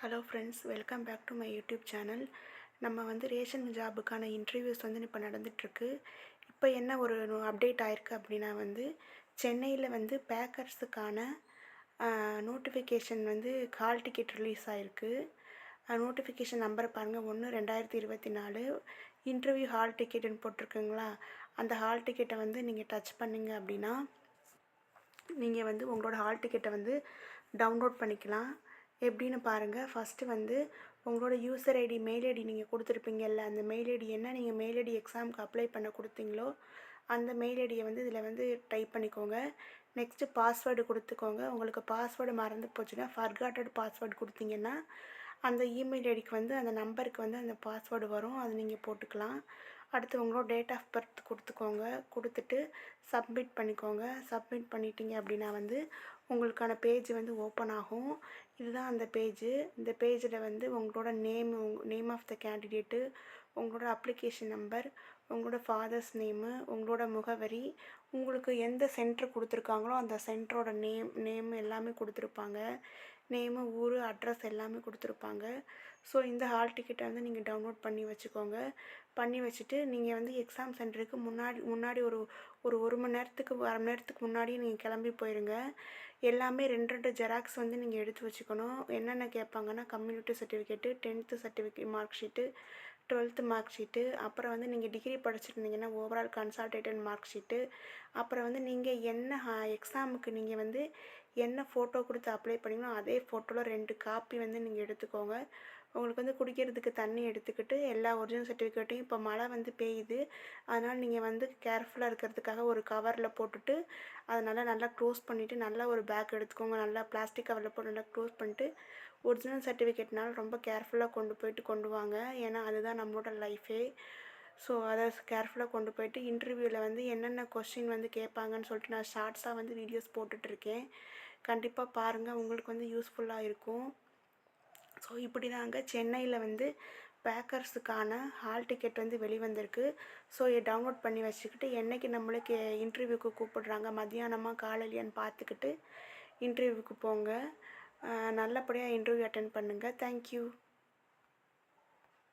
Hello friends, welcome back to my YouTube channel. நம்ம வந்து ration ஜாபுக்கான interviews வந்து இப்போ நடந்துகிட்ருக்கு. இப்போ என்ன ஒரு அப்டேட் ஆயிருக்கு அப்படின்னா வந்து சென்னையில் வந்து பேக்கர்ஸுக்கான நோட்டிஃபிகேஷன் வந்து கால் டிக்கெட் ரிலீஸ் ஆகிருக்கு. நோட்டிஃபிகேஷன் நம்பர் பாருங்கள், 1/2024. இன்டர்வியூ ஹால் டிக்கெட்டுன்னு போட்டிருக்குங்களா, அந்த ஹால் டிக்கெட்டை வந்து நீங்கள் டச் பண்ணிங்க அப்படின்னா நீங்கள் வந்து உங்களோட ஹால் டிக்கெட்டை வந்து டவுன்லோட் பண்ணிக்கலாம். எப்படின்னு பாருங்கள். ஃபஸ்ட்டு வந்து உங்களோட யூசர் ஐடி, மெயில் ஐடி நீங்கள் கொடுத்துருப்பீங்கல்ல, அந்த மெயில் ஐடி என்ன நீங்கள் மெயில் ஐடி எக்ஸாமுக்கு அப்ளை பண்ண கொடுத்தீங்களோ அந்த மெயில் ஐடியை வந்து இதில் வந்து டைப் பண்ணிக்கோங்க. நெக்ஸ்ட்டு பாஸ்வேர்டு கொடுத்துக்கோங்க. உங்களுக்கு பாஸ்வேர்டு மறந்து போச்சுன்னா ஃபர்காட்டட் பாஸ்வேர்டு கொடுத்தீங்கன்னா அந்த இமெயில் ஐடிக்கு வந்து அந்த நம்பருக்கு வந்து அந்த பாஸ்வேர்டு வரும், அது நீங்கள் போட்டுக்கலாம். அடுத்து உங்களோட டேட் ஆஃப் பர்த் கொடுத்துக்கோங்க. கொடுத்துட்டு சப்மிட் பண்ணிக்கோங்க. சப்மிட் பண்ணிட்டீங்க அப்படின்னா வந்து உங்களுக்கான பேஜ் வந்து ஓப்பன் ஆகும். இதுதான் அந்த பேஜு. இந்த பேஜில் வந்து உங்களோட நேம் ஆஃப் த கேண்டிடேட்டு, உங்களோட அப்ளிகேஷன் நம்பர், உங்களோட ஃபாதர்ஸ் நேமு, உங்களோட முகவரி, உங்களுக்கு எந்த சென்டர் கொடுத்துருக்காங்களோ அந்த சென்டரோட நேம் எல்லாமே கொடுத்துருப்பாங்க. நேமு, ஊர், அட்ரஸ் எல்லாமே கொடுத்துருப்பாங்க. ஸோ இந்த ஹால் டிக்கெட்டை வந்து நீங்கள் டவுன்லோட் பண்ணி வச்சுக்கோங்க. பண்ணி வச்சுட்டு நீங்கள் வந்து எக்ஸாம் சென்டருக்கு முன்னாடி ஒரு மணி நேரத்துக்கு, அரை மணி நேரத்துக்கு முன்னாடியே நீங்கள் கிளம்பி போயிடுங்க. எல்லாமே 2 ஜெராக்ஸ் வந்து நீங்கள் எடுத்து வச்சுக்கணும். என்னென்ன கேட்பாங்கன்னா community certificate, 10th certificate mark sheet, 12th mark sheet, அப்புறம் வந்து நீங்கள் டிகிரி படிச்சிருந்தீங்கன்னா ஓவரால் கன்சால்டேட்டட் மார்க் ஷீட்டு, அப்புறம் வந்து நீங்கள் என்ன எக்ஸாமுக்கு நீங்கள் வந்து என்ன ஃபோட்டோ கொடுத்து அப்ளை பண்ணிங்களோ அதே ஃபோட்டோவில் 2 காப்பி வந்து நீங்கள் எடுத்துக்கோங்க. உங்களுக்கு வந்து குடிக்கிறதுக்கு தண்ணி எடுத்துக்கிட்டு எல்லா ஒரிஜினல் சர்டிஃபிகேட்டையும், இப்போ மழை வந்து பெய்யுது அதனால் நீங்கள் வந்து கேர்ஃபுல்லாக இருக்கிறதுக்காக ஒரு கவரில் போட்டுட்டு அதை நல்லா க்ளோஸ் பண்ணிவிட்டு நல்லா ஒரு பேக் எடுத்துக்கோங்க. நல்லா பிளாஸ்டிக் கவரில் போட்டு நல்லா க்ளோஸ் பண்ணிட்டு ஒரிஜினல் சர்டிஃபிகேட்னால ரொம்ப கேர்ஃபுல்லாக கொண்டு வாங்க. ஏன்னா அதுதான் நம்மளோட லைஃபே. ஸோ அதை கேர்ஃபுல்லாக கொண்டு போயிட்டு இன்டர்வியூவில் வந்து என்னென்ன கொஸ்டின் வந்து கேட்பாங்கன்னு சொல்லிட்டு நான் ஷார்ட்ஸாக வந்து வீடியோஸ் போட்டுட்ருக்கேன். கண்டிப்பாக பாருங்கள், உங்களுக்கு வந்து யூஸ்ஃபுல்லாக இருக்கும். ஸோ இப்படி தாங்க சென்னையில் வந்து பேக்கர்ஸுக்கான ஹால் டிக்கெட் வந்து வெளிவந்திருக்கு. ஸோ இதை டவுன்லோட் பண்ணி வச்சுக்கிட்டு என்றைக்கு நம்மளுக்கு இன்டர்வியூக்கு கூப்பிடுறாங்க, மத்தியானமாக காலையிலையான்னு பார்த்துக்கிட்டு இன்டர்வியூவுக்கு போங்க. நல்லபடியாக இன்டர்வியூ அட்டென்ட் பண்ணுங்கள். தேங்க்யூ.